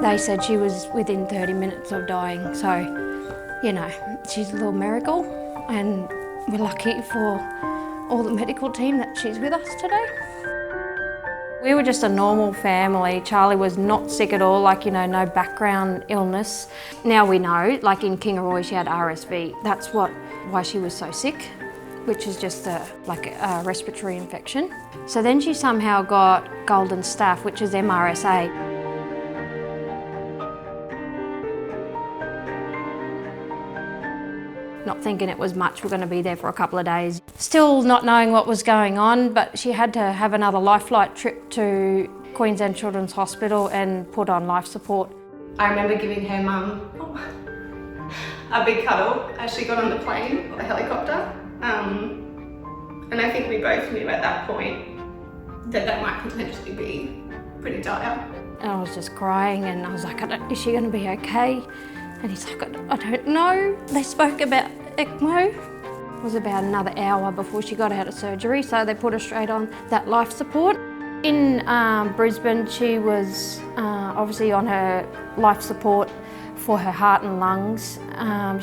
They said she was within 30 minutes of dying, so, you know, she's a little miracle, and we're lucky for all the medical team that she's with us today. We were just a normal family. Charli was not sick at all, like, you know, no background illness. Now we know, like in Kingaroy, she had RSV. That's why she was so sick, which is just a respiratory infection. So then she somehow got golden staph, which is MRSA. Not thinking it was much, we're going to be there for a couple of days. Still not knowing what was going on, but she had to have another life flight trip to Queensland Children's Hospital and put on life support. I remember giving her mum a big cuddle as she got on the plane, or the helicopter. And I think we both knew at that point that might potentially be pretty dire. And I was just crying, and I was like, is she going to be okay? And he's like, I don't know. They spoke about ECMO. It was about another hour before she got out of surgery, so they put her straight on that life support. In Brisbane, she was obviously on her life support for her heart and lungs.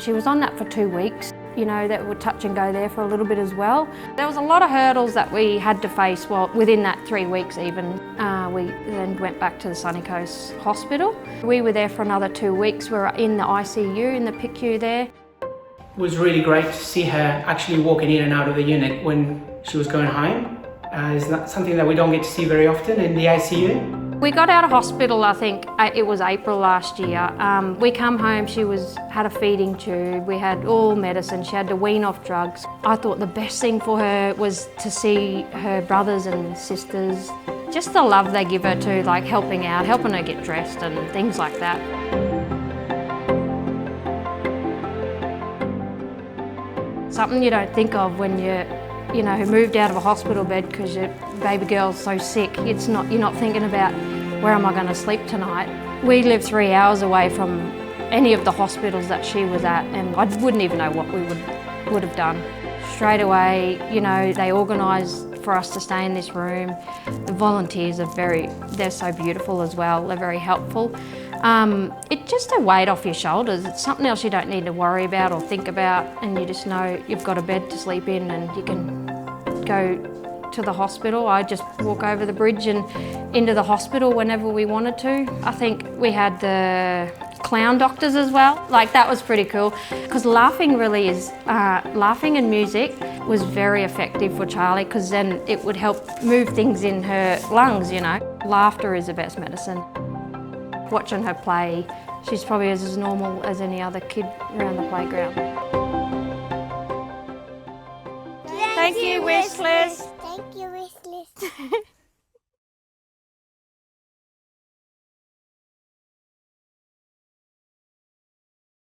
She was on that for 2 weeks. You know, that would touch and go there for a little bit as well. There was a lot of hurdles that we had to face within that 3 weeks even. We then went back to the Sunny Coast Hospital. We were there for another 2 weeks. We were in the ICU, in the PICU there. It was really great to see her actually walking in and out of the unit when she was going home. It's not something that we don't get to see very often in the ICU. We got out of hospital, I think it was April last year. We come home, she had a feeding tube, we had all medicine, she had to wean off drugs. I thought the best thing for her was to see her brothers and sisters, just the love they give her too, like helping out, helping her get dressed and things like that. Something you don't think of when you know, moved out of a hospital bed because your baby girl's so sick. You're not thinking about, where am I going to sleep tonight? We live 3 hours away from any of the hospitals that she was at, and I wouldn't even know what we would have done. Straight away, you know, they organised for us to stay in this room. The volunteers they're so beautiful as well, they're very helpful. It's just a weight off your shoulders. It's something else you don't need to worry about or think about, and you just know you've got a bed to sleep in and you can go to the hospital. I just walk over the bridge and into the hospital whenever we wanted to. I think we had the clown doctors as well. Like, that was pretty cool, because laughing and music was very effective for Charli, because then it would help move things in her lungs, you know. Laughter is the best medicine. Watching her play, she's probably as normal as any other kid around the playground. Thank you, Wishlist. Thank you, Wishlist.